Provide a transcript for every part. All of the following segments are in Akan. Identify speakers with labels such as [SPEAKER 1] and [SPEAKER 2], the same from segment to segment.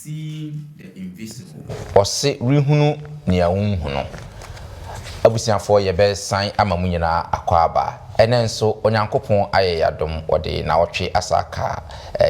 [SPEAKER 1] see the invisible.
[SPEAKER 2] Ose rihunu nea wonhunu. Abusiafo ye be san ama mu nyina akwaba. Ene nso onyankopon aye yadom ode na wotwe asaka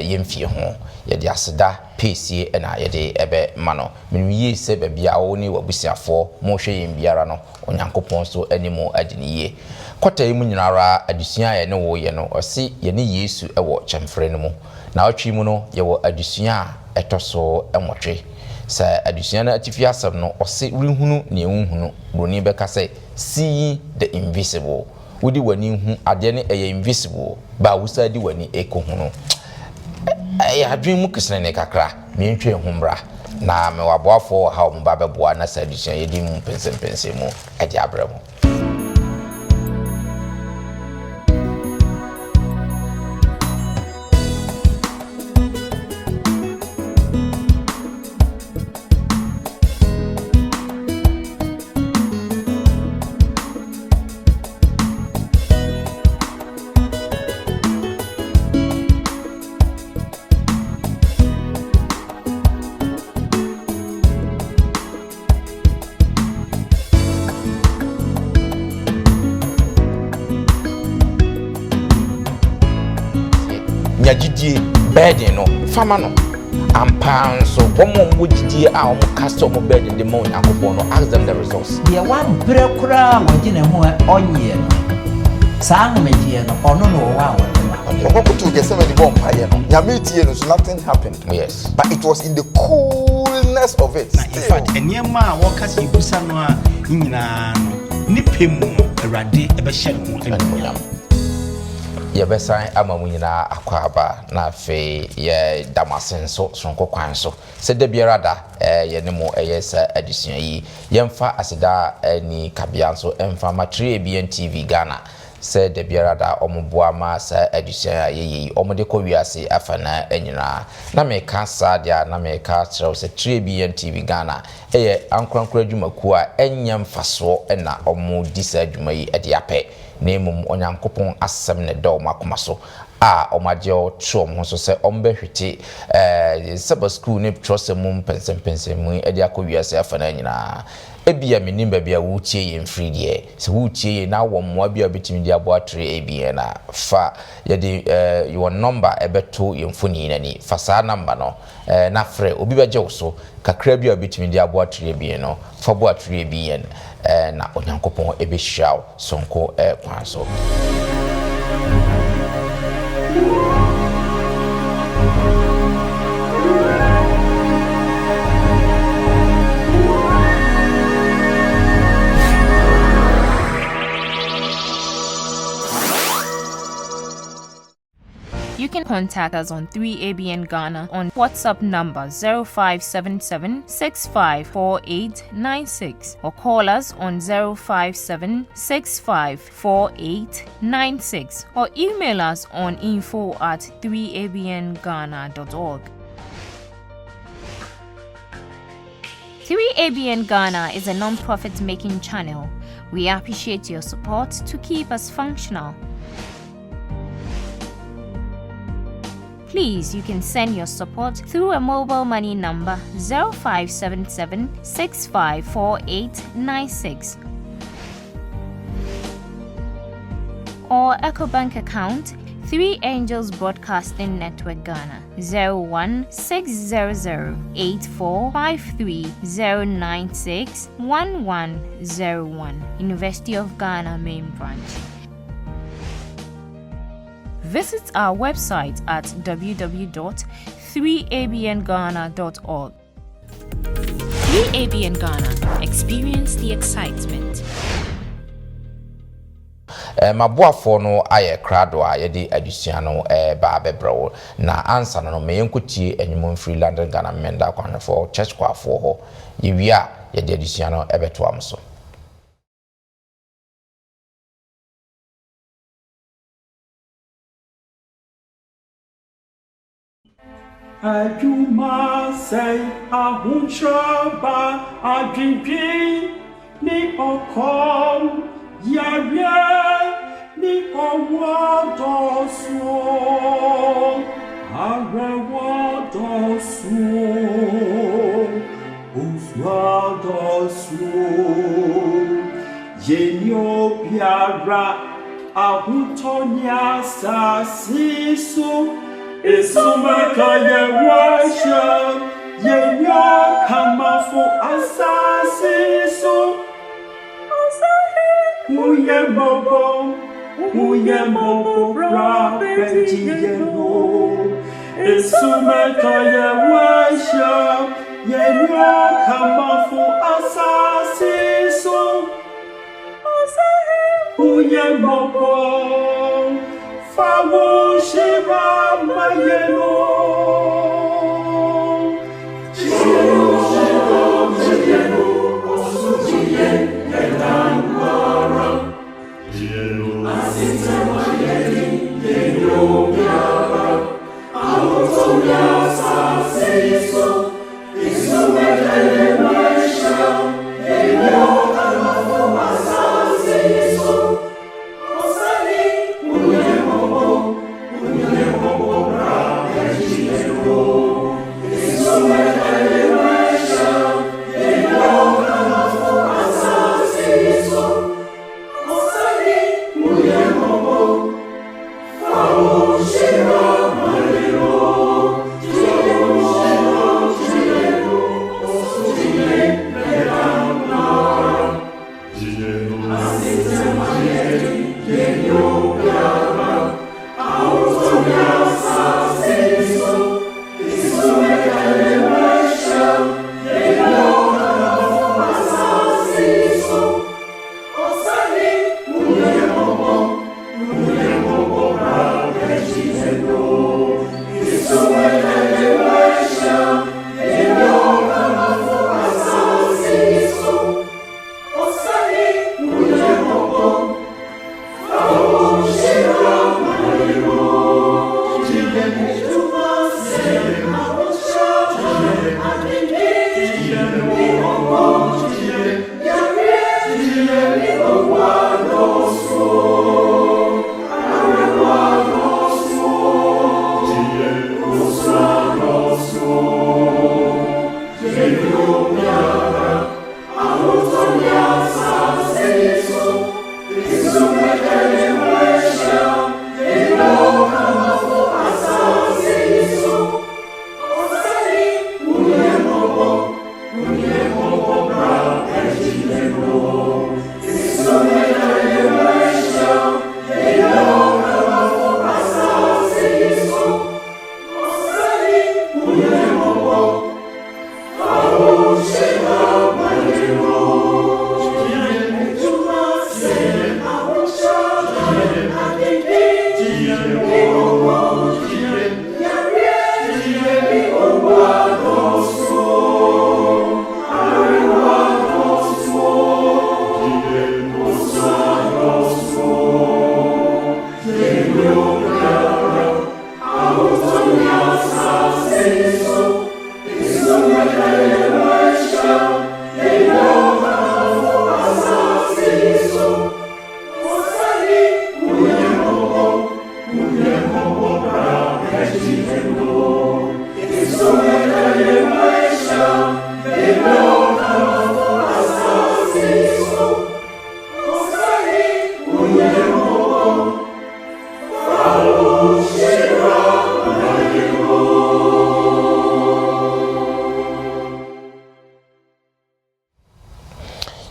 [SPEAKER 2] yemfie ho. Ye de aseda pesie na ye de ebe mano. Menwiye se bebia wo ni wabusiafo mo hwe yem biara no onyankopon so animu adiniye. Kwata mu nyina ra adusua ye ne wo ye no ose ye ne Yesu ewo chemfre no mu. Na wotwe mu no ye wo adusua etoso enwotwe. Sa adusua na atifi asem no ose rihunu ne wonhunu broni beka say see the invisible. Wodi wani hu ade ne invisible ba wusa di wani ekohunu. Adwen mu kesene ne kakra me ntwe humra na me waboafo ha o mba beboa na sa adusua yedi mu pensempense mu ade abramo. Nyagidie burden no fama no ampan so bomo mugidie a omo custom burden de mo nyankopon no ask them the results
[SPEAKER 3] de one brekura wagine ho onye no saa ngmedie no ono no wa wona
[SPEAKER 4] okokutu Gethsemane bomb paye no nyametie no so nothing happened.
[SPEAKER 2] Yes,
[SPEAKER 4] but it was in the coolness of it.
[SPEAKER 1] In fact eniema a wokase ibusa no a nyina no nipemu awrade ebe hye no
[SPEAKER 2] ye besan ama mu nyina akwaba na fe ye damasen so sonko kwan so se de biara da ye ne mo sa adusua yi yemfa aseda ni kabia so emfa matre ABN TV Ghana se de biara da omoboa ma sa adusua ye omode ko wiase afana anyina na me ka sa dia na me ka trɛ se ABN TV Ghana ye ankrankra adwumaku a enyam faso na omo disa adwuma yi de apɛ nemum onyankopon asem ne do makoma so a omagye trom ho so se ombehwete Sabbath school ne trosem pensem mu e dia kowiase afana nyina ebia menim ba bia wutie ye mfiri de se wutie ye na wo mmoa bia betimi dia bo atre ABN na fa ye de your number ebeto ye mfoni nani fa sa number no na frɛ obi beje wo so kakra bia betimi dia bo atre ABN no fa bo atre ABN na onyankopon ebe hyaw sonko kwan so.
[SPEAKER 5] You can contact us on 3ABN Ghana on WhatsApp number 0577 654896 or call us on 057 654896 or email us on info@3abnghana.org. 3ABN Ghana is a non-profit making channel. We appreciate your support to keep us functional. Please, you can send your support through a mobile money number 0577 654896 or EcoBank account 3 Angels Broadcasting Network Ghana 016008453096101 University of Ghana Main Branch. Visit our website at www.3abnghana.org. 3ABN Ghana. Experience the excitement.
[SPEAKER 2] Maboafo no aye krado a yedi adusua no ba bebrewo na ansa no me yenkotie enyimo free London Ghana menda kwanfo church kwafo ho yewia yedi adusua no ebeto amso.
[SPEAKER 6] Ajuma say ahunchaba adwindwin ni okom yawie ni owodoso arewodoso biara ahutonya sasiso esumaka ye worship ye kamafo asasiso uye mobo bra betiyo esumaka ye worship ye kamafo asasiso uye mobo fawo shiva mayelo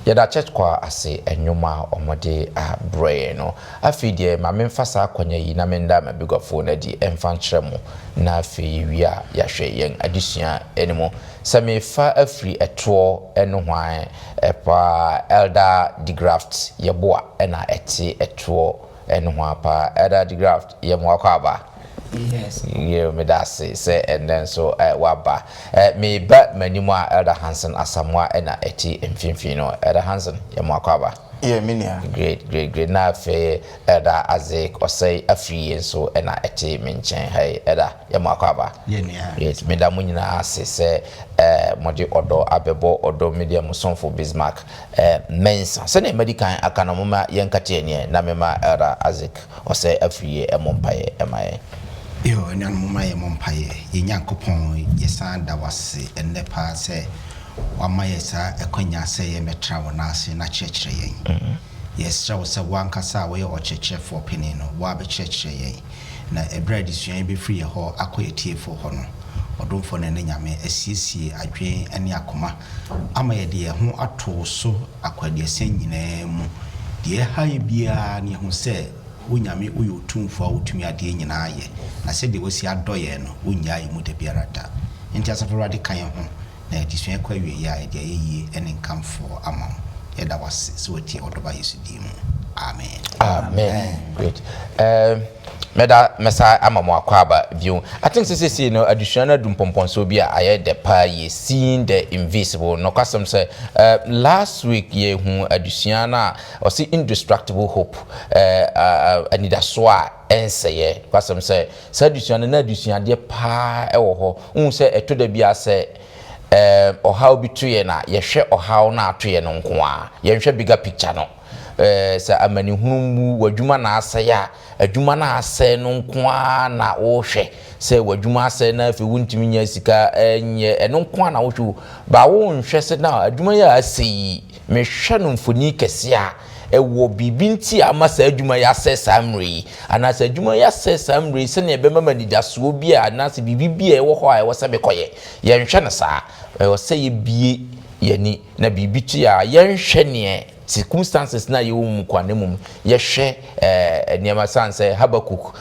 [SPEAKER 2] Yada church kwa ase enyuma omode a brain no afidie ma memfasa akwanya yi na menda ma bigofo na di emfantremu na afi wia ya hwe yen adisua enimo samefa afri eto eno hwan epa elder digraft yeboa na eti eto eno hwan pa elder digraft yemo akwa
[SPEAKER 3] Yes.
[SPEAKER 2] You me that say and then so waba me ba manimwa Elder Hansen asamwa na eti mfimfini no Elder Hansen yemo akwaba.
[SPEAKER 4] Yeah, minia.
[SPEAKER 2] Great na fe Elder Azek or say afri so na eti menchen hey Elder yemo akwaba. Yes, me da munyina say modi odo abebo odo media musonfo Bismarck mensa se na medical akanomoma yenkate ne na mema Elder Azek or say afri emompaye emaye.
[SPEAKER 1] Yo, nyan muma ye mompaye ye nyankopon ye san da wase enne pa se wama ye sa ekonya se ye metra wona ase na kyekire yen yes ra wo se wankasa wo ye okyekyerefoɔ panin no wa be kyerɛkyerɛ yɛn na ebra disua be free ho akoyetiefo ho no odomfo na nyame asiesie adwen ane akoma ama ye de ho ato so akwadese nyinaa mu de ha bia ne ho se wonyame uyo tumfo wotumi ade nyinaa ye na se de wosi adoye no wonya yi mu de biara da nti asafo rade kan ho na disua kwa wie ya de yeye ene nkamfo ama yeda wase so wati odoba Yesu di mu amen
[SPEAKER 2] amen great mesa amamo akwaba view I think say no additional dumpompon bi a the pa ye seeing the invisible no kwasem say last week ye hu additional or see indestructible hope anida so a enseye kwasem say additional na additional de pa e wo ho hu say etoda bi ase ohaw bi to ye na ye hwe ohaw na ato ye no nko a ye hwe bigger picture no sa amani hunu wadwuma na asaya adwuma na asɛ no nko a na wo hwɛ sɛ wadwuma asɛ na afi wuntimi nya sika enye ɛno nko a na wo hwɛ ba wo nhwɛ sɛ na adwuma ya asɛ me hwɛ no mfoni kɛse a ɛwɔ bibi nti ama sɛ adwuma ya asɛ samre ana sɛ adwuma ya asɛ samre sɛ ne bɛma manidaso bi a na sɛ bibi bi a ɛwɔ hɔ a ɛwɔ sɛ bekɔyɛ yɛ nhwɛ no saa ɛwɔ sɛ yɛ bie yɛni na bibi tu a yɛ nhwɛ ne circumstances na yewu mu kwane mum ye hwe niema sanse Habakuk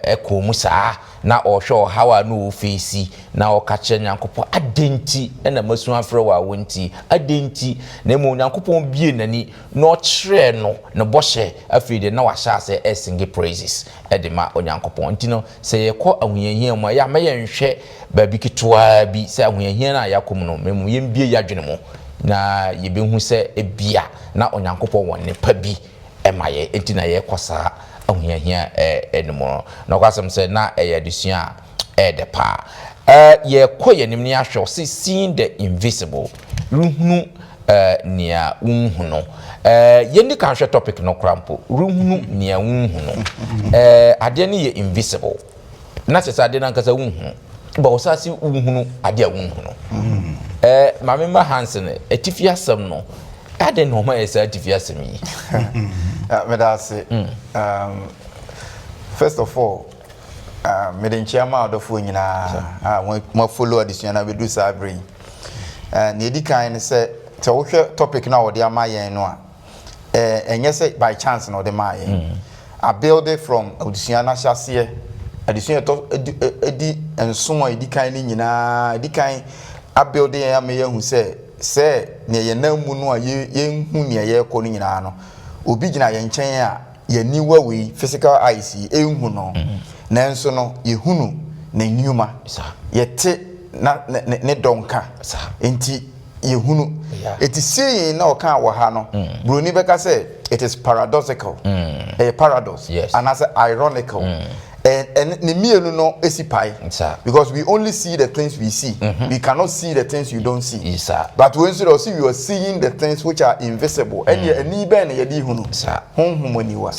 [SPEAKER 2] ekomu saa na ohwe hawa no ofesi na okache nyankopon adenti na masu afre wa wonti adenti na mu nyankopon bie nani no kire no ne bohye afide na wahya ase esinge praises edema onyankopon ntino se ye kɔ ahuyehia mu ya maye nhwe baabi kitwa bi se ahuyehia na yakom no memu yembie yadwene mu na yebehu se ebia na onyankopon wonne pa bi emaye enti na ye kosa ahuyahia enimo na kwasem se na eyadesua de pa ye koyenim ne ahwe se seeing the invisible ruhunu nia unhunu yendi kan hwe topic no krampo ruhunu nia unhunu ade ne ye invisible na se ade na nkasa unhunu ba osasi unhunu ade unhunu mama ma Hansen etifia sem no ade no ma esa etifia sem yi
[SPEAKER 4] me da say first of all me den chiama odofo nyina mo follow addition na be do sabri na edi kan ne say te wo hwe topic na wo de amayen no a enye say by chance no de mayen I build it from addition na hyase addition to edi enso edi kan ni nyina edi kan a building ya me yehu se ne ye namu no a ye hu ne ye ko no nyina no obi gina ye nchen a ye niwa we physical eyes ehunu no nanso no ye hunu na nyuma ye te na ne donka enti ye hunu eti say na o kan wa ha no broni beka say it is paradoxical a paradox and as ironical and the mienu no esipai because we only see the things we see we cannot see the things you don't see but when you see you are seeing the things which are invisible and ye ani ben ye di hunu honhumoniwa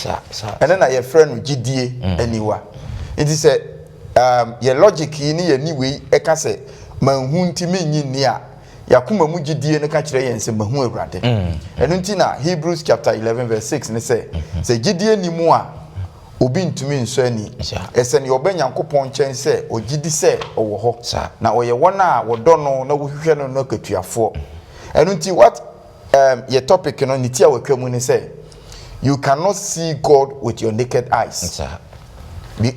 [SPEAKER 4] and then your friend gidie aniwa it is your logic ni ye ni we e ka say manhu ntimi nyi ni a yakuma mu gidie no ka kire yen se mahu awrade eno nti na Hebrews chapter 11 verse 6 ne say gidie ni mu a obi ntumi nso ani ese ne obanyankopon chen se ogidi se owo ho na oye wona wodo no na wohwehwe no no katuafo eno nti what your topic no nitia wakwamu ni say you cannot see God with your naked eyes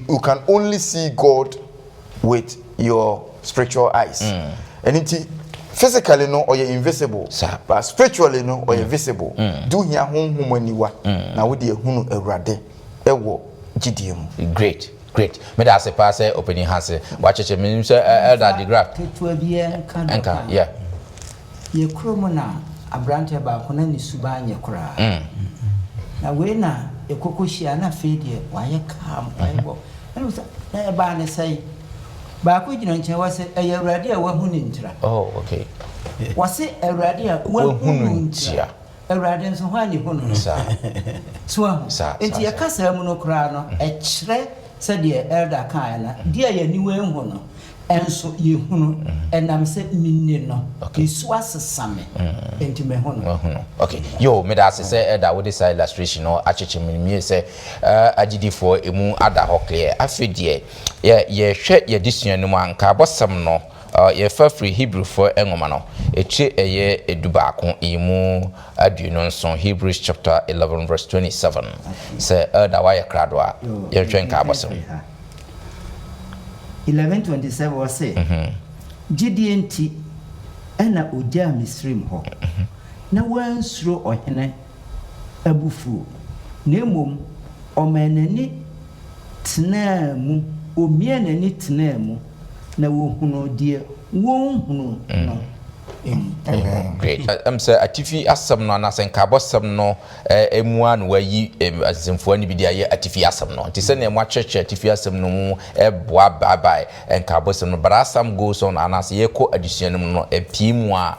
[SPEAKER 4] you can only see God with your spiritual eyes eno nti physically no or invisible but spiritually no or visible do hia honhumaniwa na wo de ehunu awrade ewo
[SPEAKER 2] great me da se pass opening hands wacheche me say elder the graph
[SPEAKER 3] ketua bia
[SPEAKER 2] enka yeah
[SPEAKER 3] ye kromo na abrante ba ko na ni suba anye kora na we na ekokohia na fedie waye kam aibo na ba ne sai ba ko gina nche wase ayawrade a wahunu ntira
[SPEAKER 2] oh okay
[SPEAKER 3] wase awrade a wahunu ntira awrade nso hwani hunu sa enti yakasa mu no kra no e kire se de elder kan na dia ya niwe hu no enso yehunu enam se minne no isu asesame enti me hono
[SPEAKER 2] okay yo me da say that with this illustration no acheche me say agidifo emu ada ho clear afedie ye hwe ye disua no anka bosam no ye fa free Hebrew for engoma no eche eye edubaako imu aduno nso Hebrews chapter 11 verse 27 say da wa ye krado a ye hwe nka bosam
[SPEAKER 3] 11:27 was say GDNT ena oja misrim ho na wansuro ohene abufu nemom omenani tenamu omienani tenamu na wohunu die wohunu no
[SPEAKER 2] great say atifi asam no na sen kabosam no emua no wayi azemfo ani bi dia ye atifi asam no nti se na emu acheche atifi asam no mu eboa bye en kabosam no but asam goes on anas ye ko adisuanum no epimu a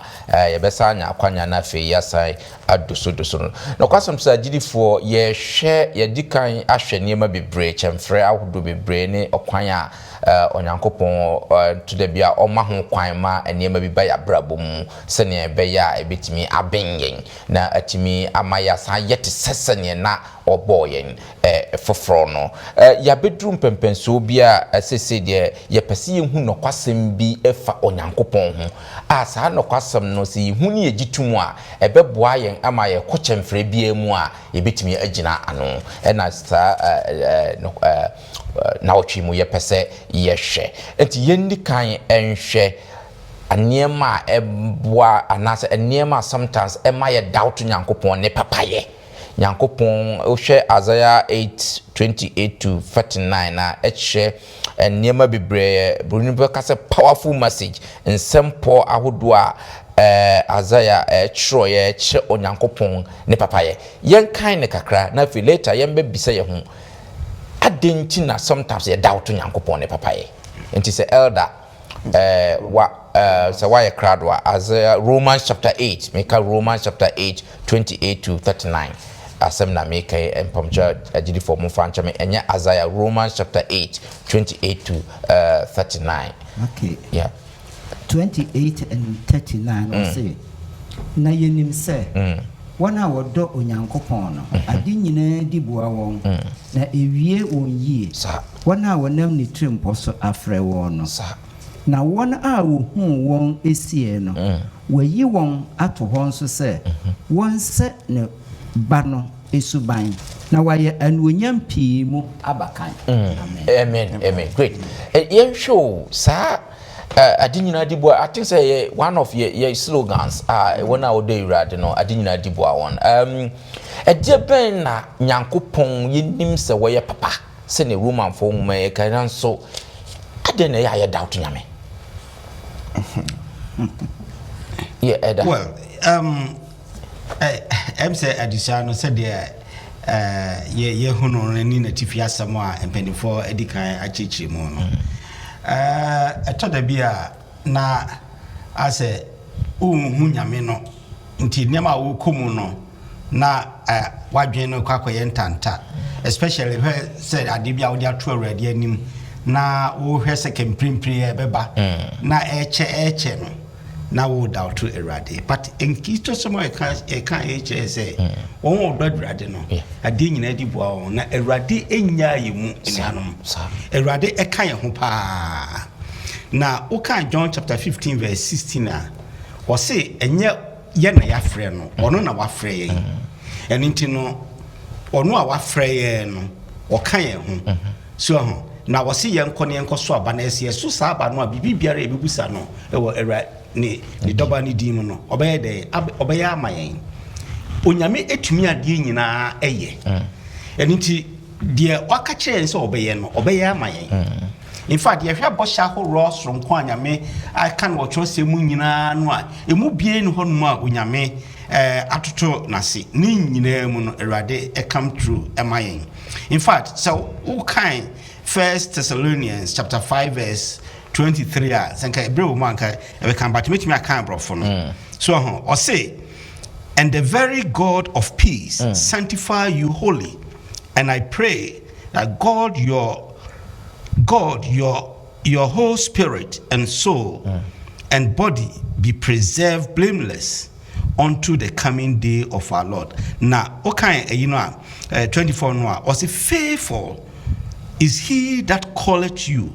[SPEAKER 2] ye besa anya akwanya na fe yasai adoso no kwasam sa gidifo ye hwe ye dikan ahwe niema bebre chemfre ahodo bebre ne okwanya onyankopon to the bia oma ho kwan ma eniema bi ba ya brabom sene be ya ebetimi abenyen na atimi amaya san yete sesene na oboyen foforo no ya bedrum pempenso bia asese de ye pese ye hu nokwasem bi efa onyankopon ho asa nokwasem no se hu ne yegitumu a ebeboa yen ama ye kochemfre bia mu a ebetimi agina ano na sa na otwi mu ye pese ye hwe enti yendi kan enhwe aniema eboa anase aniema sometimes ema ye doubt nyankopon ne papaye nyankopon ohwe Isaiah 8:28 to 49 na ehwe aniema bebre brunibe kase powerful message nsempo ahodo a Isaiah chro ye che onyankopon ne papaye yen kan ne kakra na fi later yen be bisa ye ho adenti na sometimes ye doubt nyankopon ne papaye enti se elder so why kradwa as Romans chapter 8 make Romans chapter 8:28 to 39 asem na make empomja agidi for mo fancha me enya Isaiah Romans chapter 8:28 to 39
[SPEAKER 3] okay
[SPEAKER 2] yeah
[SPEAKER 3] 28 and 39 say na yenim say wana wodo onyankopon no ade nyina di boa won na ewie won yie wana wonam ni trimpo so afre won no na won a wo hu won esie no wayi won ato hon so se won se ne ba no esuban na waye anuonyam pii mu abakan
[SPEAKER 2] amen great yen show sa adinyina dibo I think say one of your slogans when I would do rad no adinyina dibo won edie ben na nyankopon yenim se wo ye papa se ne Roman fo me kan so ade na ya doubt nyame yeah Eda.
[SPEAKER 1] Well I'm say addition said ye hunu ni na tifi asamo a empenifo edikan achichi mu no etoda bia na ase hu nyame no nti nema wo komu no na wadwen no kwakoye ntanta especially where said adibia wo dia to awrade anim na wo hwe se kemprimpri e beba na eche no na wo doubt to erade but in kisto somo e kan eche say won wo dodurade no ade nyina di boa won na erade enya yemu enanom erade e kan ye ho pa na wo kan John chapter 15 verse 16 a wo say enye ye na ya frɛ no ono na wa frɛ ye enti no ono a wa frɛ ye no wo kan ye ho so ho na wo say ye nkɔ ne nkɔ so aba na ese so sa aba no a bibibiara e bibusa no e wo erade ni doba ni dim no obeye de obeye amayen onyame etumi ade nyina eye eniti de waka kire nse obeye no obeye amayen in fact ye hwa bosha horo soronko anyame aka no wo semu nyina no a emu bie ni hono a onyame atoto nase ni nyina mu no erade come true amayen in fact so who kind First Thessalonians chapter 5 verse 23 senka ebrew manka we can but me aka brofo no so or say and the very God of peace sanctify you wholly and I pray that God your your whole spirit and soul and body be preserved blameless unto the coming day of our Lord. Now, okay, 24 no, was it faithful is he that calleth you?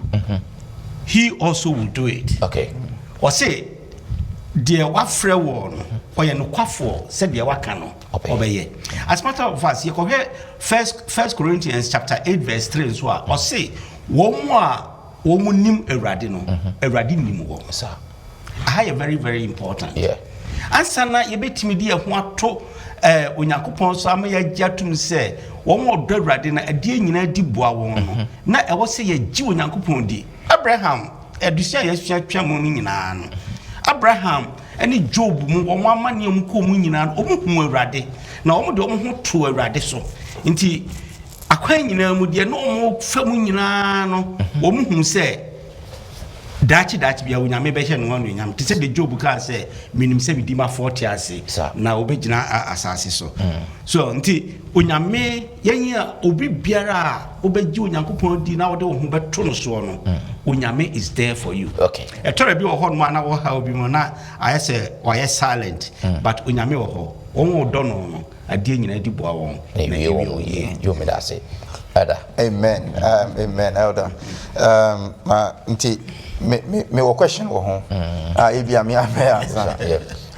[SPEAKER 1] He also will do it.
[SPEAKER 2] Okay.
[SPEAKER 1] Or say, dear wafre one, or you no quafo, said dear wakano, obey. As a matter of fact, you compare First Corinthians chapter 8, verse 3 as well, or say, one more nim eradino, eradinimu.
[SPEAKER 2] Sir.
[SPEAKER 1] I am very, very important.
[SPEAKER 2] Yeah.
[SPEAKER 1] Answer na you bet me dear what to Unyankopon so am ya jatum say, one more dread na a dear nyina di boa won. Na I was say ye ji Unyankopon di. Abraham, edusia yes twa mu nyina no. Abraham any Job mu wo amane mu ko mu nyina no omu awurade na omu de omu ho to awurade so. Nti akwan nyina mu de no omu fa mu nyina no omu hu say dachi bia unyame be hye no wanu nyam te se de Job ka say minim se bi ma 40 ase na obegina asase so so nti unyame yenya obi biara obeji Onyankopon di na wode wo ho beto no so no unyame is there for you.
[SPEAKER 2] Okay.
[SPEAKER 1] E tore bi wo ho no na wo ha obi mo na ayese why silent but unyame wo ho won do no ade nyina di boa won
[SPEAKER 2] na you me that say elder.
[SPEAKER 4] Amen. Amen, elder. Nti me wo question wo ho ebia me answer.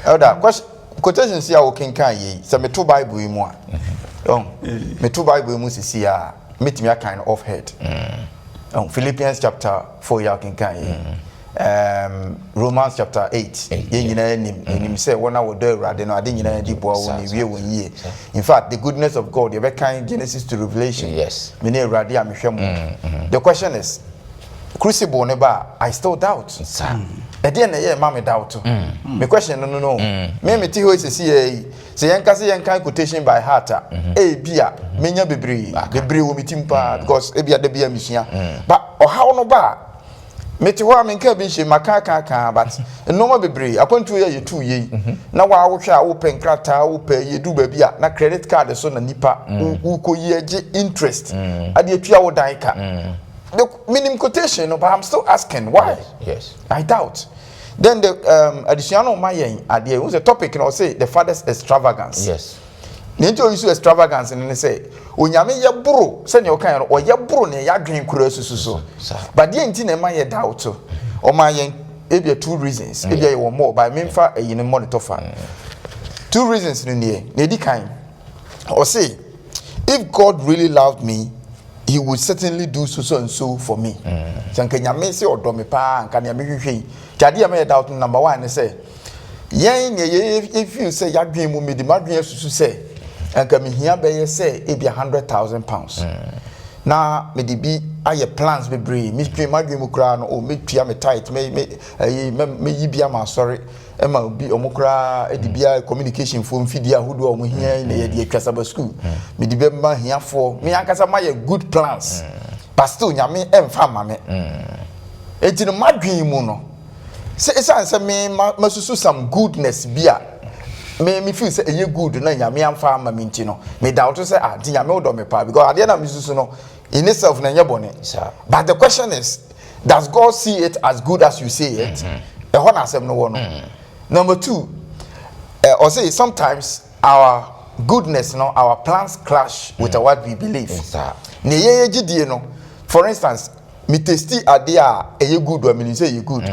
[SPEAKER 4] Elder, question quotation sia wo kenkan yi se me to Bible yi mu a me to Bible mu sisi a metimi a kind of head. Philippians chapter 4 ya kenkan yi. Romans chapter 8 ye nyina nim say wona wo do awurade no ade nyina di boa wo ni wie won yie. In fact, the goodness of God, you be kind Genesis to Revelation.
[SPEAKER 2] Yes.
[SPEAKER 4] Me ne awurade a mehwɛ mu. The question is, crucible ne ba, I still doubt.
[SPEAKER 2] Sir.
[SPEAKER 4] Ede na ye ma me doubt. Me question no. Me ti ho sisi e say yanka say yanka quotation by heart e bia menya bebre wo mitimpa because e bia da bia misua. But ohaw no ba meti ho amenka bi hye maka but no bebre akwantu ye yetu ye na wa wo hwe a wo penkrata wo pa ye du ba bia na credit card so na nipa wo ko ye age interest ade atua wo dan ka. The minimum quotation, but I'm still asking why.
[SPEAKER 2] Yes.
[SPEAKER 4] I doubt. Then the additional mayen idea was a topic, and I'll say the father's extravagance.
[SPEAKER 2] Yes.
[SPEAKER 4] Ninja use extravagance and they say, "Unyame ya bro, send your kind or ya bro ne ya green so." But the entine my doubt or mayen maybe 2 reasons. Maybe you want more by memfa a monitor fan. 2 reasons in the needy kind. Or say, if God really loved me, he would certainly do so and so for me. Sankanya me say odo me pa nka na me hwehwe. Jade me doubt number 1 say, yen if you say yadwen mu me di madwen susu say, nka me hia be ye say e be 100,000 pounds. Na me di bi aye plans be bree, me twa madwen mu kra no o me twa me tight me yibia ma sorry. Emma bi omukra edibia communication phone feed ahodo omo hia na ye de atwasaba school me di be ma hia for me ankasa ma ye good plans but still nyame emfa ma me enti no madwen mu no se me masusu some goodness bia me feel say ye good na nyame amfa ma me enti no me doubt say di nyame odo me pa because ade na misusu no in itself na nye bone but the question is, does God see it as good as you say it? E ho na asem no wo no. Number 2, or say sometimes our goodness, our plans clash with what we believe. Ne ye gidie no. For instance, me tasty idea e good or me say you good.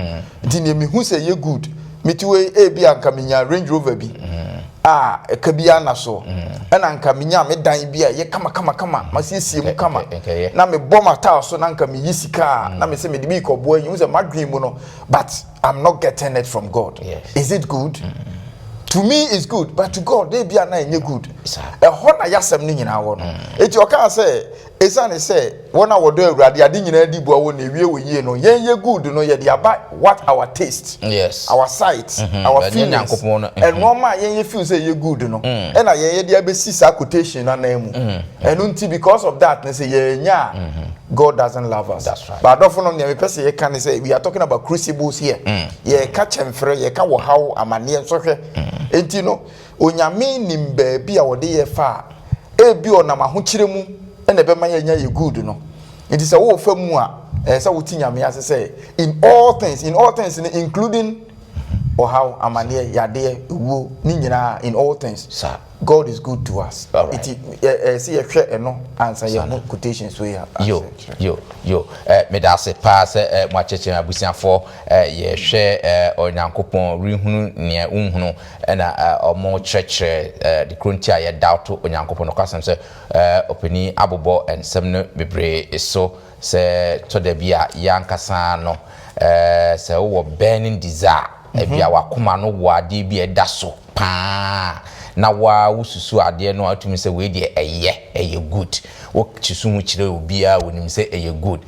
[SPEAKER 4] Di me hu say you good. Me tuwe e bi anka menya Range Rover bi. E ka bia na so. E na anka menya me dan bia ye kama masiesie mu kama. Na me boma ta so na anka me yisika na me say me di bi kobo anyi. Say madwin mu no, but I'm not getting it from God.
[SPEAKER 2] Yes.
[SPEAKER 4] Is it good? To me it's good, but to God they be na enye good. E ho na yasem ni nyina wo no. Eti o kan say esane say wona wodo awurade ade nyina di bo wo na ewie wo yie no ye good no ye dey about what our taste,
[SPEAKER 2] yes,
[SPEAKER 4] our sight, our feelings, and normal ye feel say ye good no e na ye dey abesi sa quotation na emu and until because of that na say ye nya God doesn't love us.
[SPEAKER 2] That's right.
[SPEAKER 4] But don't know me person ye can say we are talking about crucibles here. Ye catch and free ye ka wo how amane so hwe enti no onyame nim ba bia wo de ye fa e bi onam ahokyere mu na be ma ye nya ye good no. It is a wo fa mu a so wuti nyame ase say in all things including or how amane yade wo ni nyina in all things
[SPEAKER 2] sir
[SPEAKER 4] God is good to us.
[SPEAKER 2] All right.
[SPEAKER 4] See a share no answer your quotations we have.
[SPEAKER 2] Yo. Me da se pass mo cheche abusiafo ye hwe onyankopon rehunu ne unhunu na omo cheche the krontia ye doubt onyankopon no kwasem se opani abobo ensem no bebre so se to da bia yankasa no se wo burning desire ebia wakoma no wade bi eda so pa na wa wususu ade no atumi se we de eye good wo chisu hu chire obia wonim se eye good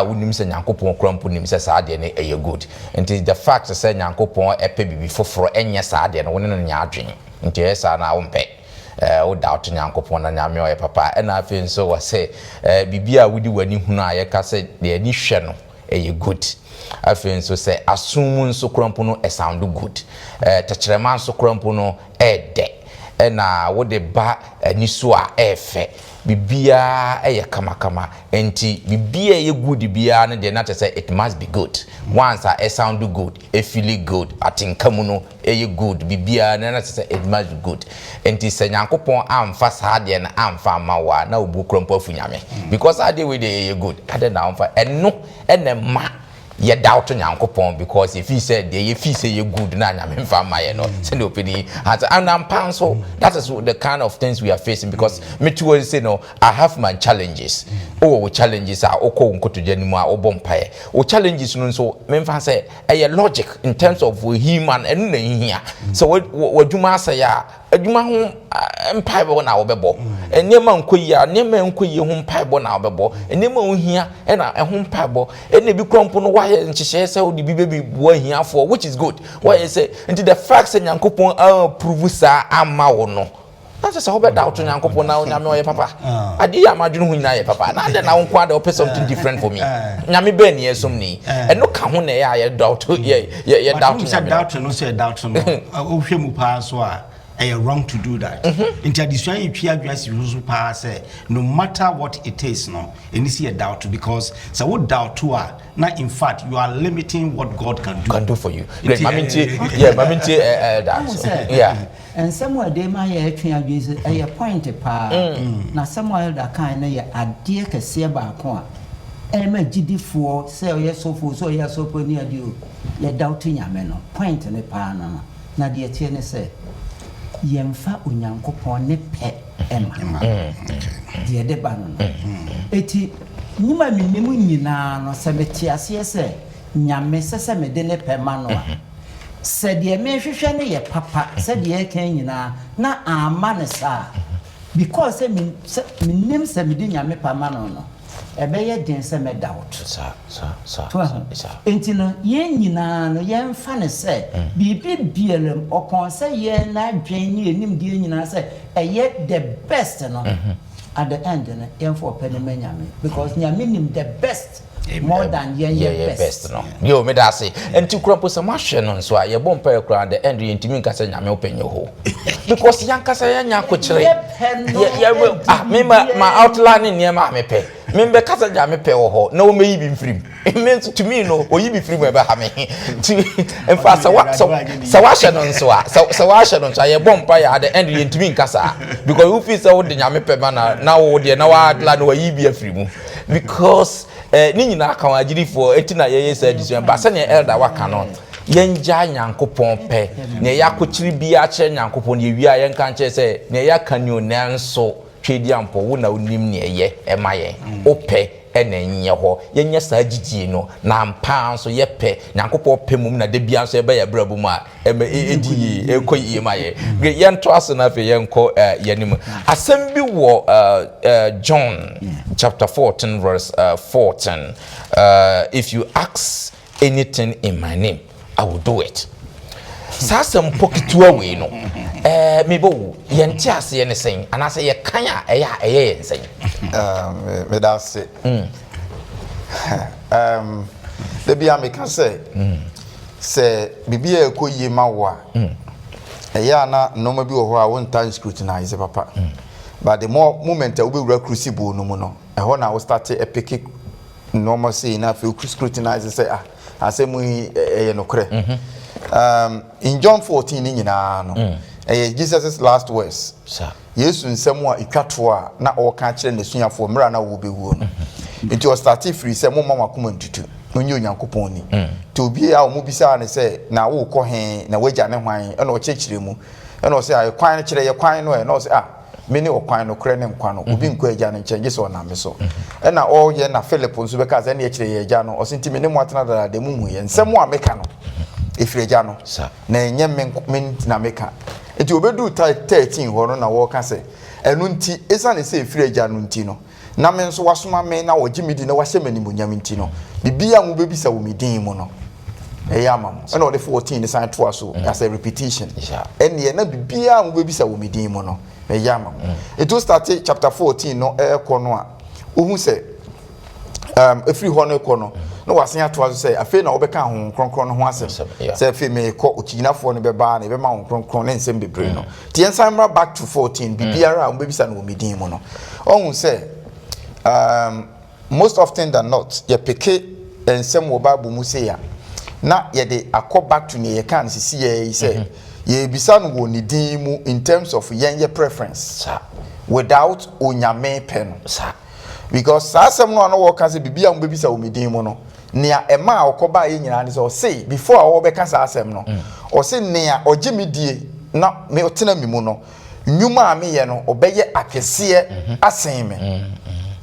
[SPEAKER 2] wonim se nyankopon krampo nim se sa ade ne eye good nti the fact se nyankopon epe bibi foforo enye sa ade no woni no nya adwen nti esa na wo mpe wo doubt nyankopon na nyame o papa na afi nso wo se bibia wudi wani hunu aye ka se de ani hwe no eye good afi nso se asum nso krampo no sound good tachrema nso krampo no de na wo de ba niso a efe bibia eye kama enti bibia ye good bia na de na say it must be good once I sound good feel good atinkamu no eye good bibia na say it must be good enti se nyankopon amfa sa de na amfa mawa na obu krompo afunyame because ade we de eye good ade na amfa eno ene ma ye doubt nyankopon because if he said they say you good na nyame mfa ma ye no say the opinion and am panso that is the kind of things we are facing because me too say no I have my challenges challenges are oko nkoto janimu a obompae challenges no so me mfa say logic in terms of human enu na hia so wadwuma say ya adwuma ho mpaibo na obebo enema nkoyi enema nkoyi ho mpaibo na obebo enema ohia na ho mpaibo ene bi krompo no why nchihye say odi bi bebi bo ahia for which is good why say into the fact say nyankopon prove sa ama wo no that's just how bad doubt nyankopon na nyame oye papa ade ya madwunu hu nyina ye papa na de na wo kwa de open something different for me nyame be ne yesom ni eno ka ho na ye doubt ye doubt
[SPEAKER 1] no say doubt no ohwemu pa so a wrong to do that. Into addition, if you have pass, no matter what it is, no, and you see a doubt because so what doubt to are now. In fact, you are limiting what God can do
[SPEAKER 2] for you. Great, yeah.
[SPEAKER 3] And somewhere they might a point pa. Now somewhere that kind of a dear Cassia Qua. And my GD for say yes so for so yes so near you. You're doubting your men point in the pan. Now dear Tiene say. Yemfa unyankopon ne pe ema de de ba no eti nyuma minemu nyina no se betiase se nyame se me de ne pe ma no a se de me hwehwe ne ye papa se de kan nyina na ama ne sa because se minnem se me de nyame pa ma no no ebeye den se me doubt
[SPEAKER 2] sa
[SPEAKER 3] enti no ye nyina no ye mfa ne se bibi bielem okon se ye na dwen ni enim die nyina se eye the best no at the end no ye for penny nyame because nyame nim the best more than ye best
[SPEAKER 2] no yo me da say enti kurapo se ma hwe no so a ye bompa ye kura the end ye ntimi nka se nyame openye ho because yankasa ya nya akokire me ma outline ne ma me pe membe kasa nyame pe wo ho na o meyi bi mfrim means to me no o yi bi mfrim e be ha me in fact so wa hwe no so a so wa hwe no so ye bompa ya the end ye ntimi nkasa because you feel so de nyame pe ma na wo de na wa outline wo yi bi afrimu because ni nyina kan agiri for etina ye say this ba se ne elder waka no yenja nyankopon pe ne yakochiri bia kire nyankopon ye wi a yenka nche se ne yakanyo nanso twedi ampo wo na onim ne ye emaye ope ene nye ho yenye sa gigii no na mpa nso ye pe nyankopon pe mum na de bia nso ye ba ya brabu mu a edi ekoyi emaye yento aso na fe yenko yenim asem bi wo John chapter 14 verse 14 if you ask anything in my name I will do it. Sasem pokitua we no. Mebo yenti ase ye ne sen anase ye kan a eye nsen.
[SPEAKER 4] Me da se. The bia me kan say bibia ekoyi ma wo a. Eya na no ma bi wo ho a won tan scrutinize papa. But the more moment we were crucible no mo no. E ho na we start a pick normal say na fe scrutinize say asemu no kre in John 14 ni nyina no Jesus' last words Yesu nsɛm a itwato a na ɔka kyerɛ n'asuafo mra na wo bewu no nti o start free sɛ mo mama koma ntutu onye onyankopɔn ni to obi a mo bisa ne sɛ na wo kɔ he na wagya ne hwan ɛna ɔkyerɛkyerɛ mu ɛna ɔsɛ a kwan no kyerɛ ye kwan no ɛna ɔsɛ me ne okwan no kre ne nkwa no obi nkɔ agya ne nkyɛn gye sɛ ɔnam so ɛna ɔyɛ na Philip nso bɛka sɛ ne kyerɛ ye agya no ɔsɛ nti me ne mo atena dada de mu yɛ nsɛm a meka no efiri agya no na enye men na meka enti obedu 13 hɔ no na wɔka sɛ ɛno nti esa ne sɛ efiri agya no nti no na me nso wasoma me na wɔgye me di na wahyɛ mani munyam nti no bibia mo bebisa wo medin mu no ɛyɛ ama mo ɛna ɔde 14 ne san to aso as a repetition ɛne na bibia mo bebisa wo medin mu no ɛyɛ ama mo it will start chapter 14 no ɛkɔ no a ohu sɛ efiri hɔ no ɛkɔ no no wasen ato aso sɛ afei na wobɛka ho kronkron no ho asɛm sɛ afei me kɔ okyinafoɔ no bɛba na bɛma ho kronkron ne nsɛm bebree no tie nsan mra back to 14 bibiara a mo bebisa no wo medin mu no ɔhu sɛ most often than not ye peke ensem wo Bible mu say ya na ye de akọ back to ne ye kan sisi ye say ye bisa no wo ni din mu in terms of ye preference without onyame pe no because asem no no wo ka say bibia mo bebisa wo medin mu no nea ema akoba ye nyina ne so say before a wo be ka sa asem no o say nea ogye medie na me otena mi mu no nyuma a me ye no obeye akese asen me.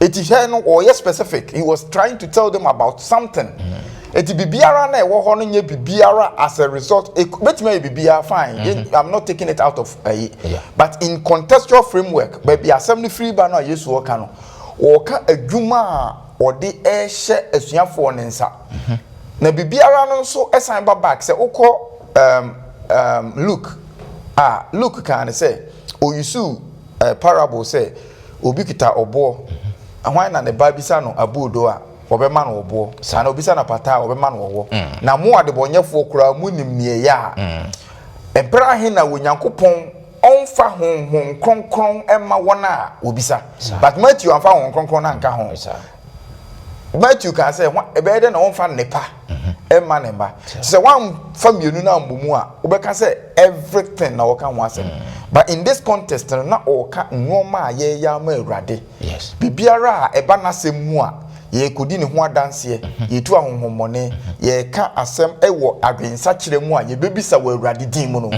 [SPEAKER 4] It is no or yes specific. He was trying to tell them about something. It bibiara na wo ho no nye bibiara as a result. Bet me bibiara fine. I'm not taking it out of but in contextual framework, baby assembly free ba na Yesu o ka no. O ka adwuma o de ehye asuafo ne nsa. Na bibiara no so esan ba back say ukọ Luke. Luke can say o Yesu parable say obi kita obo ahwan na ne ba bisa no abudo a obema no obo sana obisa na pata obema no owo na mo ade bonyefo kura mu nim ne ya ebrahin na wonyankopon onfa honhon kronkron ema wona obisa but Matthew anfa honhon kronkron na nka ho Matthew can say ebe de na onfa nepa ema ne ba say one famienu na mbomu a obeka say everything na woka ho asem but in this context na oka nwoma ye ya ma awurade yes bibiara eba na semu a ye kodi ne ho adanse ye tu ahonhomone ye ka asem ewo adwensa kire mu a ye bebisa wa awurade din mu no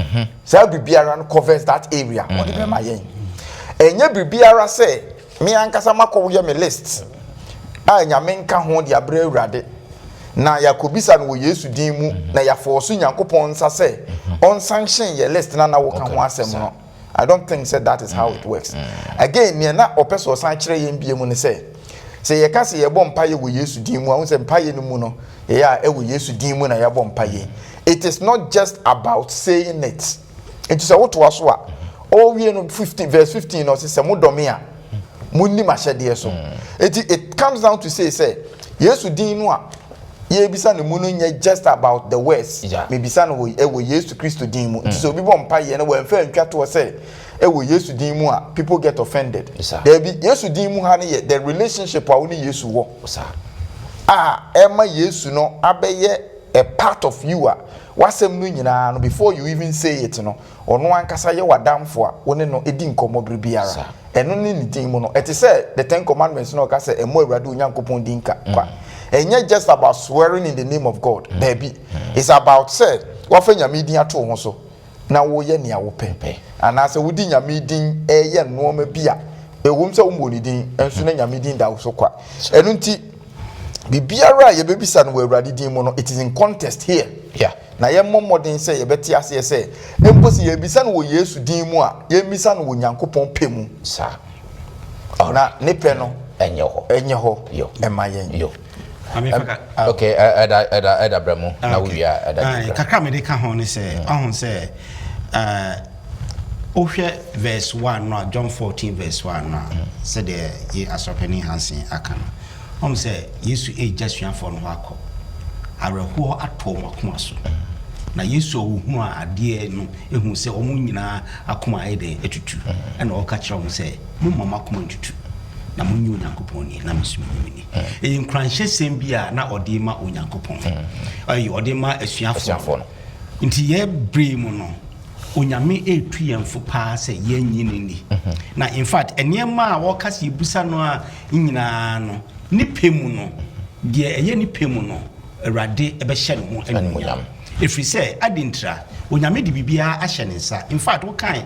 [SPEAKER 4] say bibiara no covers that area what dey ma yen enye bibiara say me ankasa makowo ye me list a nyame nka ho de abre awurade na yakobisa no Yesu din mu na ya force nyankopon nsa say on sanction ye list na wo ka ho asem no I don't think that is how it works. Again, me na opeso san kire ye mbie mu ne say ye ka se ye bom paye wo Yesu din mu a wo se mpaye no mu no ye ya e wo Yesu din mu na ye bom paye. It is not just about saying it. It is what to aso a all we no 15 verse 15 no say mo dome a munni mahede so. It comes down to say Yesu din no a ye bisa no mu no nya just about the words me bisa no e wo Yesu Kristo din mu so obi bom paye no we fa ntwa to say e wo Yesu din mu a people get offended there be Yesu din mu ha ne the relationship a wo ne Yesu wo ema Yesu no abeye a part of you a wasem no nyina no before you even say it no ono ankasa ye wadamfo a wo ne no edi nkomo biara eno ne ni din mu no it is say the 10 commandments no ka say emo awurade onyankopon din ka kwa enye just about swearing in the name of God baby it's about say what fa nyame din ato ho so na wo ye ne a wo pepe ana say wo di nyame din eye no ma bia ewum say wo mo ni din enso na nyame din da wo so kwa enu nti bibiara ye bebisa no awurade din mu no it is in context here na ye momodin say ye beti ase say emposi ye bisa no wo Yesu din mu a ye bisa no wo nyankopon pemu sa na ne pe no enye ho yo emayen yo
[SPEAKER 2] okay ada bramo na we ada
[SPEAKER 1] kakra me de ka ho ne say ahun say ohwe verse 1 no John 14 verse 1 no say the ye asopeni hansen aka no say Yesu ejasuan for no akọ areho ato makoma so na Yesu ohu a ade no ehu say omu nyina akoma ede etutu e na o ka kire omu say mo mama akoma ntutu na munyi onyankopon ni na mesumi ni e nkranhye sem bia na odema onyankopon ayi odema asuafo no nti ye bre mu no onyame etu yemfo pa se yenyini ni na in fact enema a wo kase busa no a nyina no nipemu no de eye nipemu no awrade ebe hye no ho anyonyam efri se adintra onyame de bibia ahye ne nsa in fact wo kan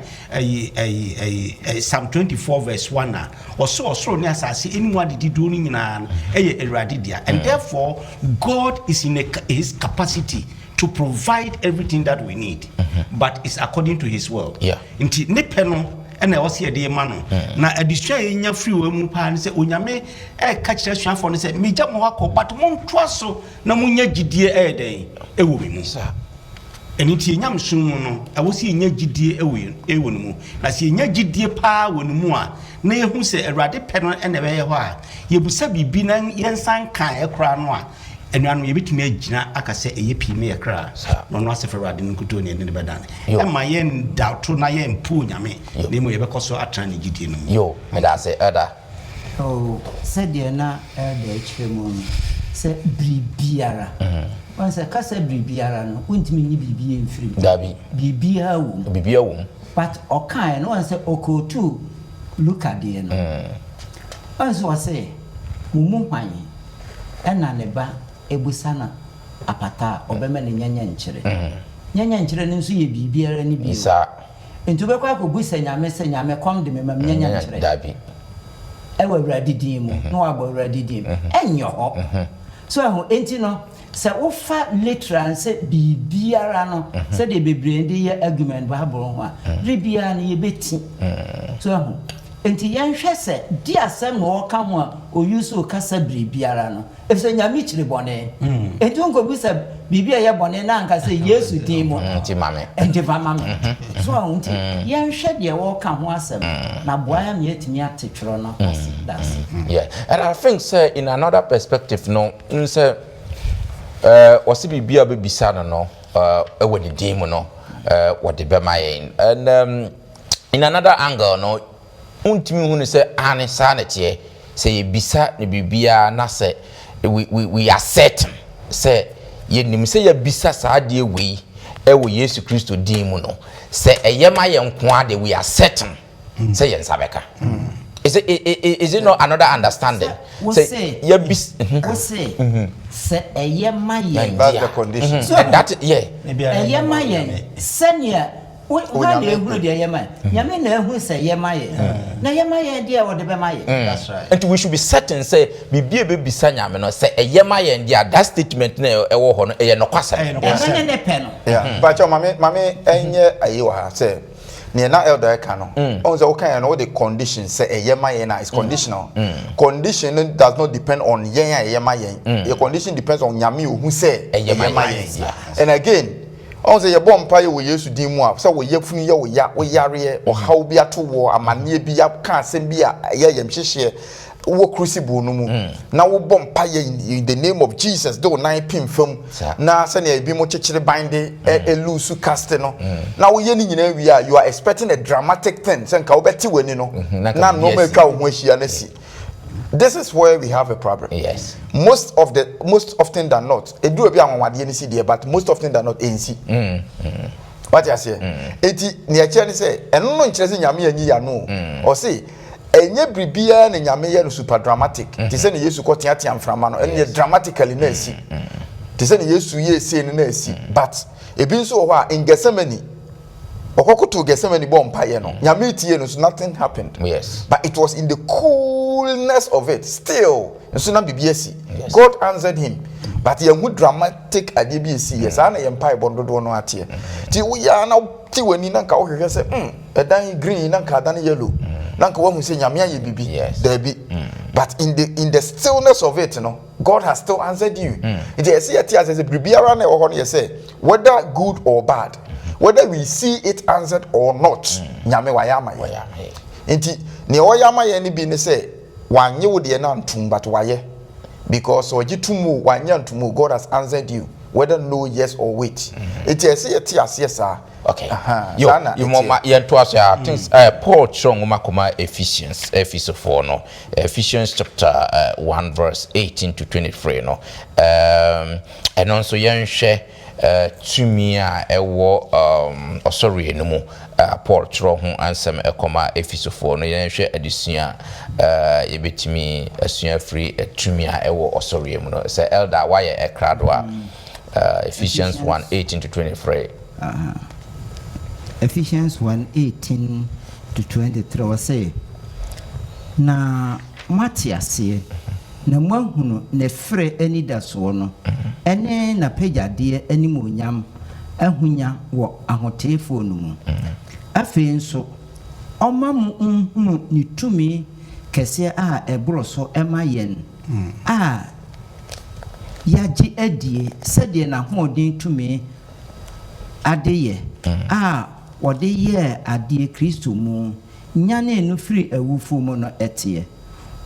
[SPEAKER 1] Psalm 24 verse 1 a osoro ne asase enimu adidi do no nyina no eye awrade dia and therefore God is in his capacity to provide everything that we need but it's according to his will nti ne pe no ena wo se de ma no na adisua enya free we mu pa ne se onyame ka kire suafo ne se meja mo akọ but mo ntoa so na munya gidie den ewo mi mu eniti enyam sun no ewo se enya gidie ewo no mu na se enya gidie pa wo no mu a na yehu se awrade pe no ena be ye ho a yebusa bibi na yensan kan ekra no a enuanu yebetumi agina akase eyepi me yekra no no asefa awrade nkuto ne ne bedan e ma yen dauto na yen pu nyame ne mo yebekoso atran ne gidie no
[SPEAKER 2] yo me da se ada
[SPEAKER 3] said de na de chemu se bribiara once kasa bribiara no untimi ni bibie mfiri
[SPEAKER 2] dabi
[SPEAKER 3] bibia wo but okan no once okotu look at the no once was mumu hwan ena ne ba ebusana apata obema ne nyanya nkyere nyanya nkyere ne nso ye bibiara ne bi
[SPEAKER 2] isa
[SPEAKER 3] ntube kwa ko busa nyame se nyame kom de mema nyanya nkyere
[SPEAKER 2] dabi
[SPEAKER 3] ewa awrade din mu no wa awrade din enyo ho so ahu enti no se wofa literal se bibiara no se de bebre de ye argument ba bro ho a ribia ne ye beti so ahu enti yanhwe se di asem no ka ho a oyuso kasa bibiara no efse nyame kire bone enti onko busa bibia ye bone na anka se Yesu din mu
[SPEAKER 2] enti mame
[SPEAKER 3] so enti yanhwe de wo ka ho asem na boa me etimi atwero no that's
[SPEAKER 2] yeah and I think say in another perspective no say wasi bibia be bisa no ewo ne din mu no what the be my and in another angle no untimi hu ne se ane sa na tie se yebisa ne bibia na se we are certain se ye nim se yebisa sa de we ewo Yesu Kristo din mu no se eyema ye nko ade we are certain se ye nsabeka is it not another understanding
[SPEAKER 3] say
[SPEAKER 2] yebis
[SPEAKER 3] se eyema ye
[SPEAKER 4] that's the condition
[SPEAKER 3] so
[SPEAKER 2] and that
[SPEAKER 3] eyema ye senia when they ehuru de yema nyame na ehuru se yema ye na yema ye de wo de be ma ye
[SPEAKER 1] that's right
[SPEAKER 2] and we should be certain say bibie be bisa nyame no say yema ye de that statement na ewo ho no ye no kwasem
[SPEAKER 3] ne pe no
[SPEAKER 4] yeah but your mame enye ayiwa say ne na elder ka no on say okay no the condition say yema ye na is conditional condition does not depend on yema ye your condition depends on nyame who say yema ye and again on say your bomb pie we Yesu din mu a so we yefunu ye we yare o haw bi ato wo amane bi ya ka asem bi a ye yemhyehe wo crucible no mu na wo bomb pie in the name of Jesus do 9 pin fam na se na bi mo chekere bande elusu cast no na wo ye ni nyina wi a you are expecting a dramatic thing se nka wo beti wani no na no make ka wo ahia na si. This is where we have a problem.
[SPEAKER 2] Yes.
[SPEAKER 4] Most often than not, it do be anwade ni si there, but most often than not, NC. What you say? Eti ni ache ni say, eno no nkyere se nyame anyi ya no. O say, enye bribia na nyame ye no super dramatic. Ti say na Yesu ko teatea mframa no, enye dramatically na si. Ti say na Yesu ye say na si. But ebi nso ho a in Gethsemane okokoto Gethsemane bomb paye no. Nyame tie no so nothing happened.
[SPEAKER 2] Yes.
[SPEAKER 4] But it was in the coolness of it still. So na bibiesi. God answered him. But ye hu dramatic adebisi yes ana ye mpa bondo no atie. Ti wo ya na ti wani na ka wo hwehwe se edan green na ka dan yellow. Na ka wo hu se nyame aye bibi. There be. But in the stillness of it, you know, God has still answered you. It is here as a bibiara na wo no say whether good or bad. Whether we see it answered or not, nyame wayama ye. Enti ne oyama ye ni bi ne say wanye wo de na ntum but waye because ogitumu wanye ntumu God has answered you. whether no, yes or wait. It is yes,
[SPEAKER 2] okay. You mama to us things Paul strong makoma Ephesians Ephesians chapter 1 verse 18 to 23 no and also yen share tumi a ewo sorry no mu Paul tro ho ansem ekoma Ephesians no yen hwe adesua yebetimi asua free tumi a ewo sorry mu no say elder why e krado a Ephesians 1:18 to 23
[SPEAKER 3] Ephesians 1:18 to 23 was say na matiase na mwahunu ne frɛ ani da so no ene na pejade animonyam ahunya wɔ ahotefo no mu afei nso ɔma mu nhunu ne tumi kɛse a ɛboro so ɛma yɛn a yagye adie sɛdeɛ na hoɔden tumi adeyɛ a wɔde yɛ adie Kristo mu nyane no firi awufo mu no ɛteɛ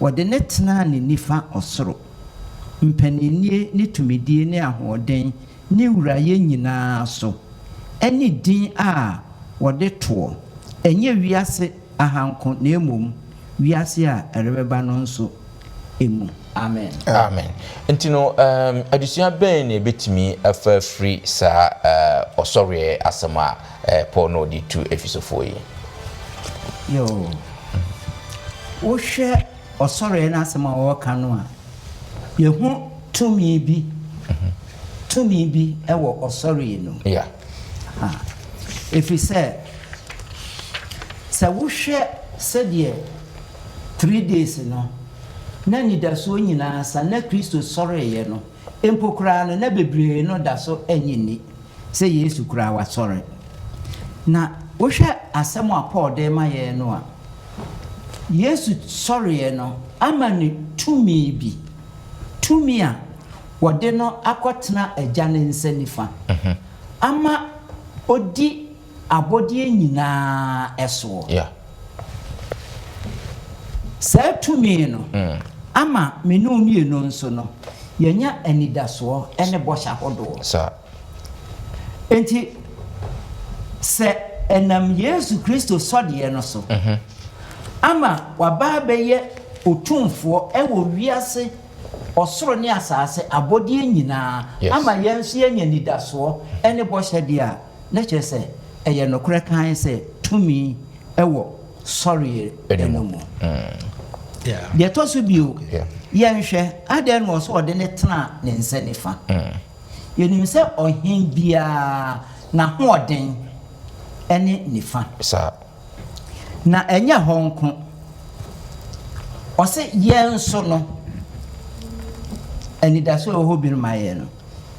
[SPEAKER 3] wɔde ne tena ne nifa ɔsoro mpanenie ne tumidie ne ahoɔden ne wuraye nyinaa so ɛne din a wɔde toɔ ɛnyɛ wiase ahanko na emom wiase a ɛrebɛba no nso emu amen
[SPEAKER 2] amen ntino adusua ben na ebetimi afa free sa osore asema Paul no di to efisofo yi
[SPEAKER 3] yo wo hwɛ osore na asema wo ka no a yehu tumi bi ɛwɔ osore no
[SPEAKER 2] yeah
[SPEAKER 3] if you say wo hwɛ sɛdeɛ 3 days no na ni da so nyina sa na Kristo sɔre ye no empokra no na bebre no da so anyini sɛ Yesu kura wa sɔre na wo hwɛ asɛm a Paul de ma ye no a Yesu sɔre ye no ama ni tumi a wɔde no akɔtena agya ne nsa nifa ama odi abɔdeɛ nyinaa ɛso
[SPEAKER 2] yeah
[SPEAKER 3] saa tumi no ama menu mienu nso no yenya anidasoɔ ene bɔhya hodo
[SPEAKER 2] sa
[SPEAKER 3] enti se enam Yesu Kristo sɔdeɛ no so ama waba bɛyɛ otumfoɔ ɛwɔ wiase ɔsoro ne asase abɔdeɛ nyinaa ama yɛnso yenya anidasoɔ ene bɔhya dia na kyerɛ sɛ ɛyɛ nokore kan sɛ tumi ɛwɔ sɔre enomu de to so bio yɛnhwɛ adan no so ɔde ne tena ne nsa nifa yɛnim sɛ ɔhen bia na hoɔden ɛne nifa
[SPEAKER 2] sa
[SPEAKER 3] na ɛnyɛ honko ɔsɛ yɛnso no anidaso ɛwɔ bi no ma yɛ no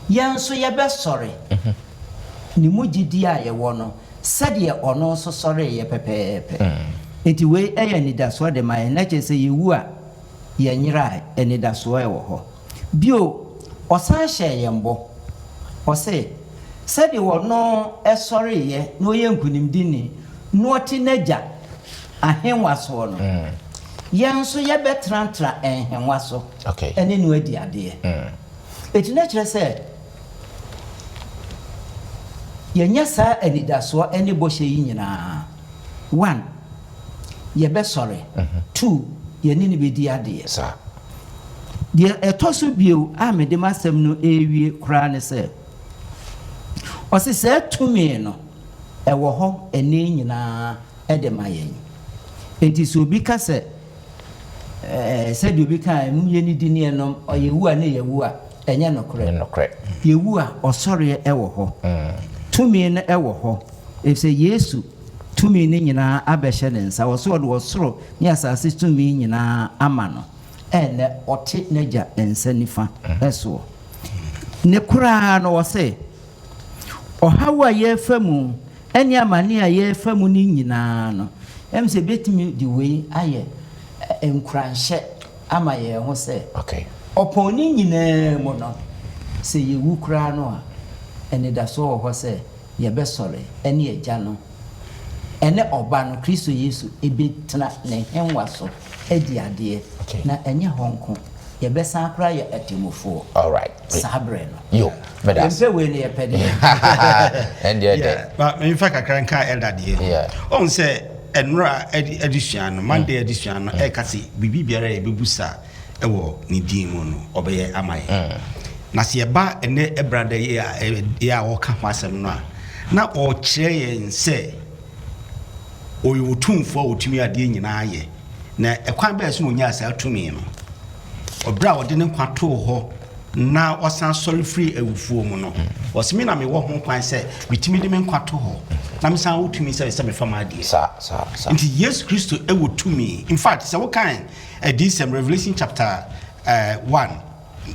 [SPEAKER 3] yɛnso yɛbɛsɔre ne mu gidi a yɛwɔ no sɛdeɛ ɔno so sɔre yɛ pɛpɛɛpɛ enti we ɛyɛ nidaso de ma yɛ na kyerɛ sɛ yewu a yɛnyira nidaso ɛwɔ hɔ bio ɔsan hyɛ yɛn bɔ ɔsɛ sɛdeɛ ɔno ɛsɔre yɛ na ɔyɛ nkunimdini na ɔte n'agya ahenwa so no yɛn so yɛbɛtrantra ɛnhenwa so ɛne no adi adeɛ eti na kyerɛ sɛ yɛnya saa anidaso ɛne bɔhyɛ yi nyinaa 1 yɛbɛsɔre 2 yɛne ne bɛdi adeɛ
[SPEAKER 2] sa
[SPEAKER 3] deɛ ɛtɔ so bio a mede masɛm no ewie koraa ne sɛ ɔse sɛ tumi no ɛwɔ hɔ ɛne nyinaa ɛde ma yɛn enti sɛ obi ka sɛ sɛdeɛ obi ka mu yɛ ne di ne ɛnom ɔyɛwu a ne yɛwu a ɛnyɛ nokorɛ yɛwu a ɔsɔre ɛwɔ hɔ tumi no ɛwɔ hɔ efisɛ Yesu tumi ne nyinaa abɛhyɛ ne nsa wɔ so ɔde ɔsoro ne asase tumi nyinaa ama no ɛnɛ ɔte n'agya nsa nifa ɛso ne koraa no wɔ sɛ ɔhaw a yɛfa mu ɛne amane a yɛfa mu ne nyinaa no ɛm sɛ betumi de wei ayɛ nkuranhyɛ ama yɛn ho sɛ ɔpɔn ne nyinaa mu no sɛ yɛwu koraa no a ɛne da so wɔ hɔ sɛ yɛbɛsɔre ɛne agya no ɛne ɔba no Kristo Yesu ebetena ne henwa so edi adeɛ na ɛnyɛ honko ye besa akra ye atimofo
[SPEAKER 2] all right
[SPEAKER 3] sabre no
[SPEAKER 2] yo medas
[SPEAKER 3] mpe we ne ye pede
[SPEAKER 2] and yeah
[SPEAKER 1] but in fact akran ka elder de on say enra edition no Monday edition no e ka se bibi biara e bebusa e wo ni din mu no obeye amaye na se ba ene ebrada ye a wo ka kwasem no na o kire yen se oyo tumfo otumi ade nyina ye na ekwan ba so onya asa atumi no obra wo de ne kwato ho na wasan sorry free ewufuo mu no osimi na me wo ho kwan se bitimi de me nkwato ho na me san wotumi se me fama ade
[SPEAKER 2] sa
[SPEAKER 1] nti Yesu Kristo ewotumi in fact se wo kan this Revelation chapter 1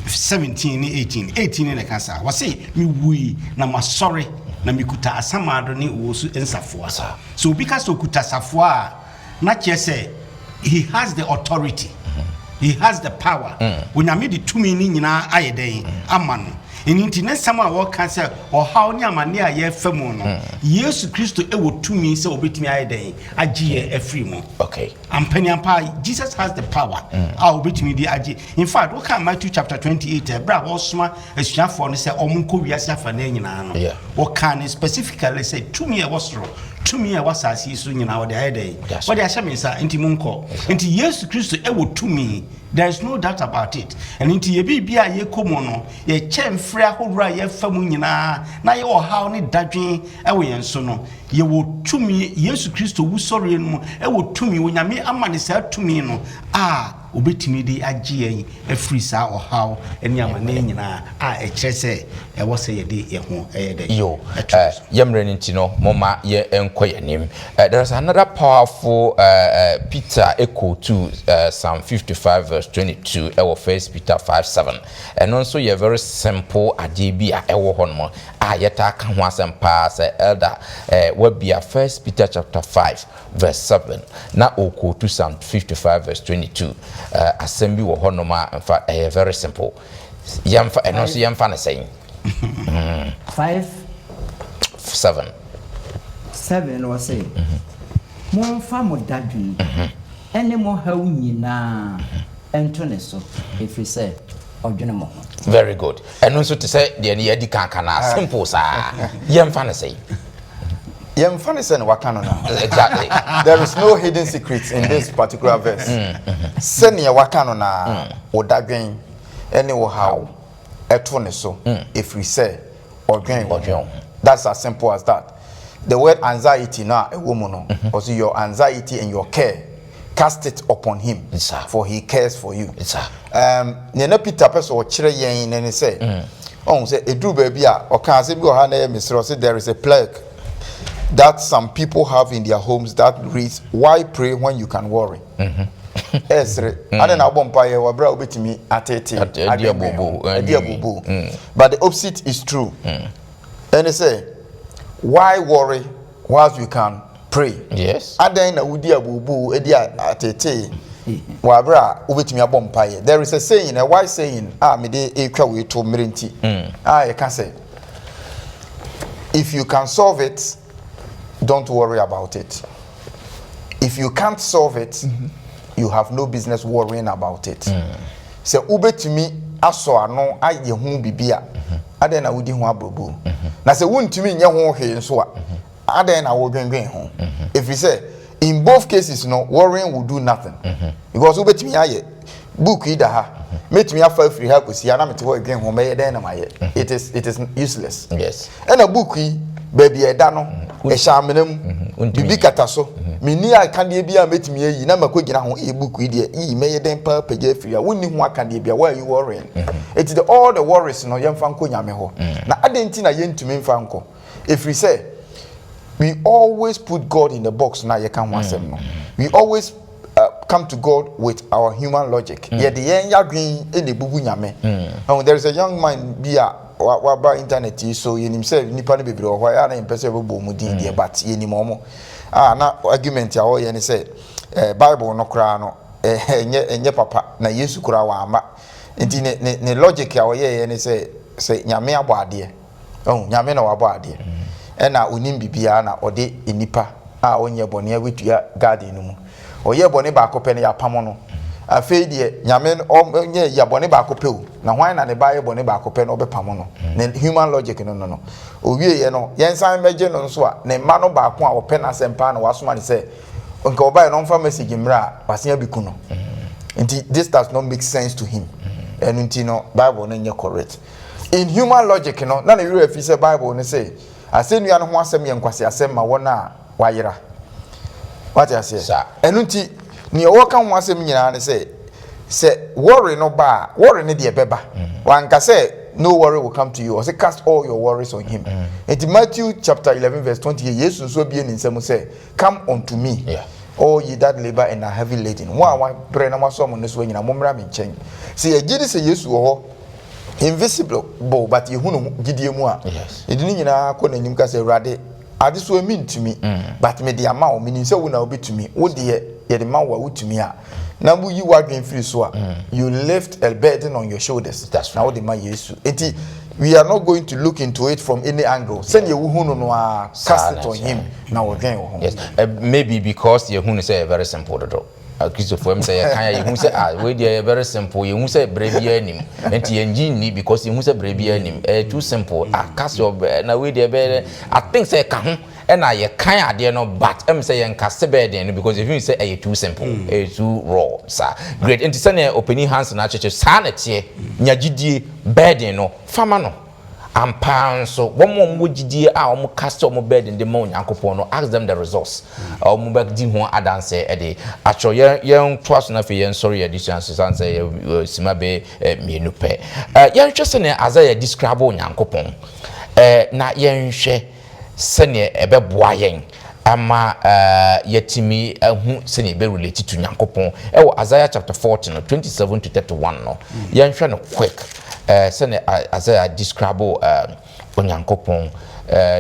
[SPEAKER 1] 17 18 ne kansa wase me wui na masori na mikuta asamado ne wosu ensafoa so because okuta safoa na chese he has the authority he has the power when you the tumi ni nyina ayeden amano enti ne sama a wo kan se o haw ni amane a ye famu no Yesu Kristo ewo tumi se obetimi ayeden agiye afri mu
[SPEAKER 2] okay
[SPEAKER 1] ampaniampa Jesus has the power a obetimi di agi in fact we can Matthew chapter 28 bra wo soma asuafo no se omunko wiase afa na nyina no wo kan specifically say tumi e wosro tumi e wasasi so nyina wo de ayeden wo de ahyemisa enti munko enti Yesu Kristo ewo tumi. There is no doubt about it. And into ye bibia ye komono, ye chemfre ahora ye famu nyina, na ye ohaw ne dadwen ewo yen so no, ye wo tumi Yesu Kristo wu sori no, ewo tumi wo nyame amane sa tumi no, obetimi di agye afri sa ohaw eni amane nyina e kyerese e wo se ye de ye ho ye de
[SPEAKER 2] yo yemre nti no moma ye enkoye nim. There's another powerful Peter echo to Psalm 55 verse 22 ewo 1 Peter 5:7 and also ye very simple adebi a ewo hono yeta ka ho asempa se elder wabia 1 Peter chapter 5 verse 7 na oko to Psalm 55 verse 22 assembly wo hono ma in fact very simple yamfa and also yamfa na saying 7
[SPEAKER 3] was saying mo fa mo dadwin ene mo haw nyina entone so if we say odwene.
[SPEAKER 2] Very good. And also to say the yedi kankana simple sa yamfa na saying
[SPEAKER 4] Exactly. There is no hidden secret in this particular verse. Senia wakano na odagwen any how etone so if we say odwen. That's as simple as that. The word anxiety na a woman also your anxiety and your care cast it upon him for he cares for you. Nene Peter person chire yen and say say edru baby a o kan say bi o ha na misro say there is a plague that some people have in their homes that reads, why pray when you can worry? Esre, I don't know bompaye wa bra obetimi atete adiabubu. But the opposite is true. And they say, why worry whilst you can pray?
[SPEAKER 2] Yes.
[SPEAKER 4] Aden na udiabubu edia atete wa bra obetimi abompaye. There is a saying, a wise saying, me de ekwa we to mrenti. You can say, if you can solve it, don't worry about it. If you can't solve it, you have no business worrying about it. So ube to me aso ano aye hu bibia aden na wudi hu abrobo na se wontumi nye ho hwe so a aden na wo dwenwen ho. If you say in both cases no worrying will do nothing because ube to me aye book ida ha metumi afa free ha kosi na mete ho dwen ho me den na maye it is useless.
[SPEAKER 2] Yes.
[SPEAKER 4] And a book baby eda no e shaminem bibi kata so meni akade bia metumi yi na makogina ho e-book yi de meye den pa page free a wonni ho akade bia why you worrying it is all the worries no yemfa nko nyame ho na adenti na yentumi mfa nko if we say we always put God in the box na ye kan ho asem no we always come to God with our human logic ye de yen yadwen e ne bubu nyame and there is a young man bia waba internet so yenim say nipa ne bebre ho ya na impese bobo mu din de but yenim omo na argument ya o ye ne say Bible no kra no enye papa na Yesu kra wa ama nti ne logic ya o ye ne say nyame abo ade nyame na wabo ade na onim bibia na ode enipa onye bone awetua garden no mu oye bone ba akopɛ ne ya pamo no afei de nyame nye ya bone ba akopɛ na hwan na ne ba ye bone ba akopɛ no obepam no ne human logic no owie ye no yensan meje no nso a ne ma no ba ko a opɛ na sempa na wasoma ne sɛ nka oba no mfa message mra wasia biku no nti this does not make sense to him and nti no Bible no nye correct in human logic no na ne real fi sɛ Bible no say asɛnnua no ho asɛm ye nkwase asɛm ma wona wayera what you say and nti ne wo kan ho asɛm nyina ne say worry no ba worry ne de beba wanka say no worry will come to you or say cast all your worries on him in Matthew chapter 11 verse 28 Jesus so be in nsɛm say come unto me all ye that labor and are heavy laden one pray na maso mo ne so nyina momra me nkyɛn say agidi say Jesus wo invisible but you hunu gidie mu a edini nyina ko na nim ka say Awurade ade so mean to me but me de ama o meaning say wo na obetumi wo de ye de ma wo wotumi a na bu yi wadwen free so a you lift a burden on your shoulders now the man Jesus enti we are not going to look into it from any angle send you hunu no cast it on him na wo dwen wo
[SPEAKER 2] yes maybe because you hunu say very simple do Christopher him say kan you say we dey very simple you say brevia nim enti engine ni because you say brevia nim too simple cast your na we dey very I think say ka ho and na ye kan ade no but say ye nkase be den because if you say e too simple too raw sir great enti say na opening hands na cheche sa na tie nyagidie burden no fama no ampa so womo gidie a omo cast omo burden de ma onyankopon no ask them the results omo back di ho adanse e de acho yen twaso na fe yen sorry edition say sima be mienu pe yen hwese na Isaiah describe onyankopon na yen hwe sene ebeboa yen ama yetimi hu sene be relate to nyankopon wo Isaiah chapter 14 no 27 to 31 no yen hwe no quick sene Isaiah describe onyankopon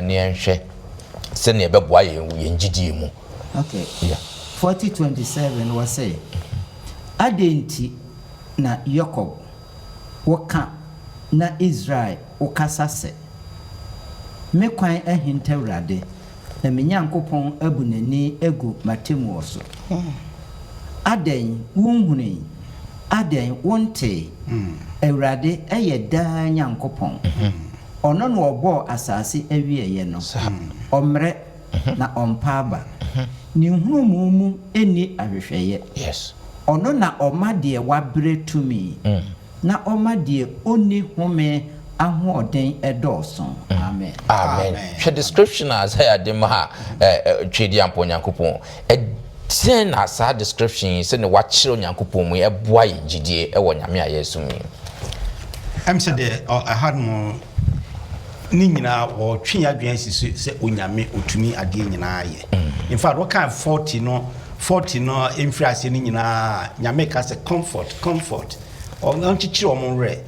[SPEAKER 2] ne yen hwe sene ebeboa yen gidie mu
[SPEAKER 3] okay yeah 40:27 was say adenti na Jacob woka na Israel wokasa se me kwan ahinta Awurade na me nyankopon abunani egu matemu so aden wonhuni aden wonte Awurade eye da nyankopon ono no obo asase awieye no omre na ompaba ni humumu eni ahwehweye
[SPEAKER 2] yes
[SPEAKER 3] ono na omade wabre tumi na omade oni home ahoden edoson amen
[SPEAKER 2] amen the description as I dem ha twedi ampo nyankopon ten as a description say ne wachiro nyankopon mu eboa yigidie e wo nyame a yesumi
[SPEAKER 1] am said I had more ni nyina wo twen adwen sisi se onyame otumi ade nyina ye in fact what kind 40 no influence ni nyina nyame ka se comfort o nchichire o re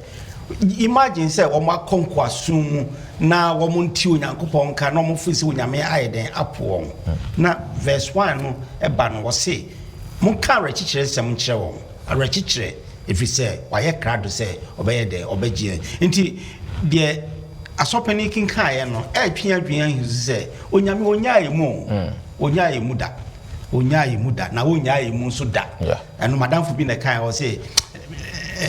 [SPEAKER 1] imagine say o makonkwa sumu na wo monti onyankopon ka na mo fisi onyame ayeden apo na verse 1 no eba no wo se mo ka rechichire sem nchire wo rechichire if you say waye krado say obeye de obegie nti de asopani kinka ye no atwe adwen ahu say onyame onyaye mu da na onyaye mu so da eno madam fu bi na kan wo say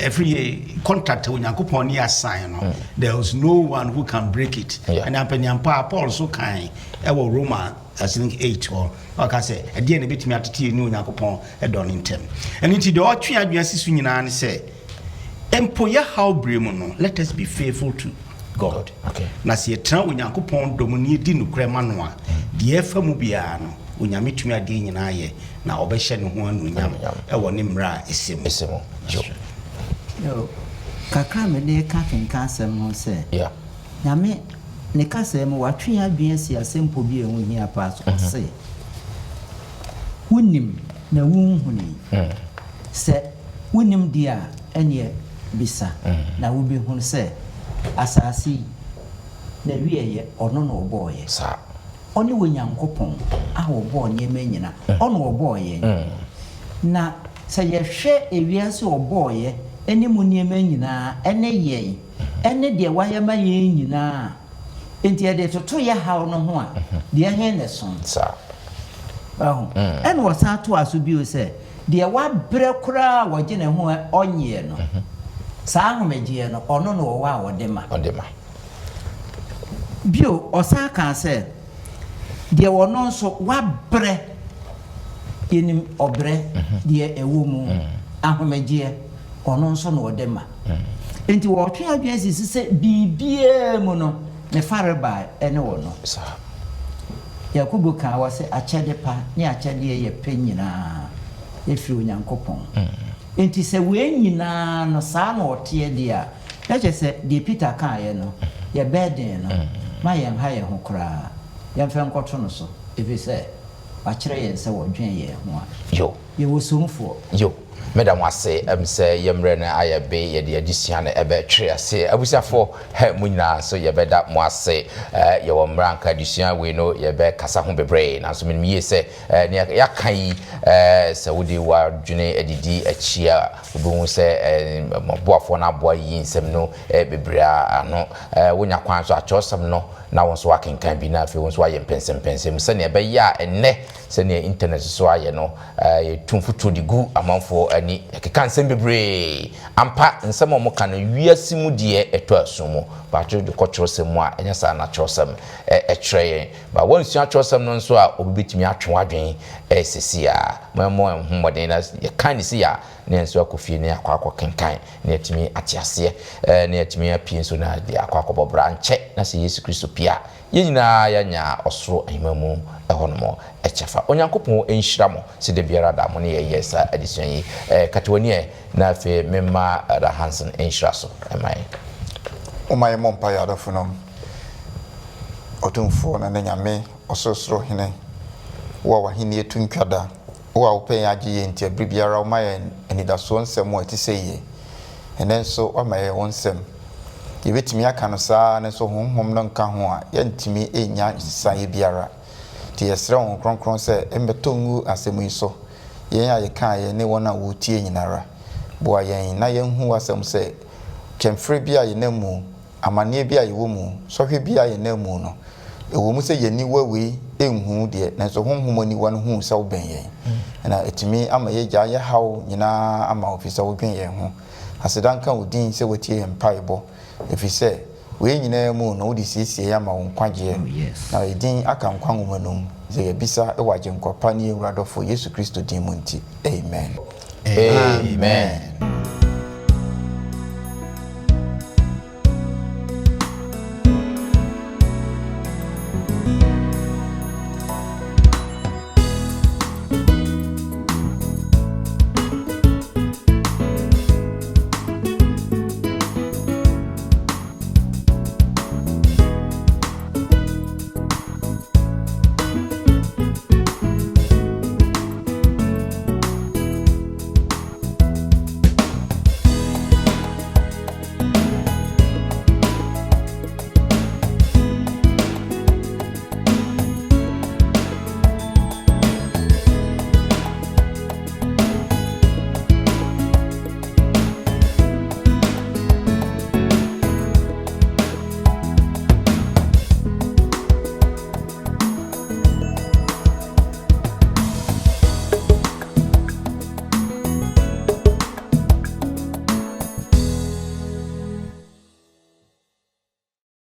[SPEAKER 1] every contract onyankopon ni assign no there was no one who can break it and apanyampa Paul so kan e wo Roma I think 8 or like I say e de na betimi atete ni onyankopon e don intem and nti de otwe adwen sisu nyina ne say empoye how bremu no let us be faithful to God
[SPEAKER 2] okay
[SPEAKER 1] na se tra onyankopon domuni di nukrema no a de efa mu bia no onyame tumi ade nyina ye na obehye ne ho anu nyam e wo ne mra esemu
[SPEAKER 3] yo kakra me ne ka kenka asem no se
[SPEAKER 2] yeah
[SPEAKER 3] nyame ne ka se mo watwe adwen si asempo bi ehun hia pa so se wonim na wonhuni se wonim dia ene bisa na wo bi hun se asasi na wieye ono no oboye
[SPEAKER 2] sa
[SPEAKER 3] oni wonyankopon a obo nyema nyina ono oboye na se ye hwe ewiase oboye eni muniema nyina ene ye ene de wayama ye nyina enti ade toto ye hawo no ho a de he ne son
[SPEAKER 2] sa
[SPEAKER 3] ene wasa to aso bi o se de wa bre kura wo gye ne ho onye no saa homegie no ono no wo a wodema bio osaka se de wono nso wa bre yenim obre de ewo mu ahomegie ono nso no wodema enti wo twe adwen sisi se bibie mu no ne fareba ene wo no Yakubu ka wase achede pa ni achede ye penyina efi onyankopon enti se we nyina no saa na ote dia ya che se de Peter kan ye no ye beden no ma ye ha ye ho kra ye mfe nkoto no so efi se ba kire ye se wo dwen ye ho a
[SPEAKER 2] yo
[SPEAKER 3] ye wo somfo
[SPEAKER 2] yo Madam wase say yemre na ayabe ye de adisia na ebe twe ase abusafo he munyina so ye beda mo ase ye wo mranka adisia we no ye be kasa ho bebre na so menim ye se ne yakan se wodi wa dwene adidi achia obu se boafo na boa yi nsem no bebre ano wonya kwan so achosem no na won so wakenkan bi na afi won so aye pensem se ne be ya enne se ne internet so aye no ye tumfutu digu amanfo ani keka nsem bebre ampa nsem omo kan wiase mu de eto asumu ba tro de kotrosem mu a enya sa na trosem etreye ba won su atrosem no nso a obibetimi atwe wadwen sesi a mo homoden na ye kan ni si a ne nso akofie ne akwa kenkan ne atimi atiase ne atimi apie nso na de akwa bobra nche na se Yesu Kristo pia ye nyina ya nya osoro ahimamu ehonomo echefa onyankopon enhyira mo se de biara da mo ne ye yesa adison yi katwani na fe memma da Hansen enhyira so amai
[SPEAKER 4] Omaye mompa ya adofo otumfo na nyame ososoro hene wa hene etuntwada wa open agye ye ntia bibiara omaye anidaso nsem wa tiseye enenso omaye wonsem yebetimi aka no saa ne so honhom no nka ho a yentimi enya saye biara ti yesre ho kronkron se embetongu asemu iso yen aye kan ye ne wona wotie nyinara bo yen na yen hu asem se kemfre bia ye namu amane bia ye wo mu sohwe bia ye namu no ewo mu se yeni wawe enhu de na so honhom ani wan hu se wo ben yen na etimi ama ye gya ye haw nyina ama ofisa wo ben yen ho asedanka odin se wotie empaibo efise we nyina mu no odi siesie ya ma wonkwaje na edin aka nkwa ngomanum ze ye bisa e waje nkɔpa ne ewuradofo Yesu Kristo din mu nti amen
[SPEAKER 1] amen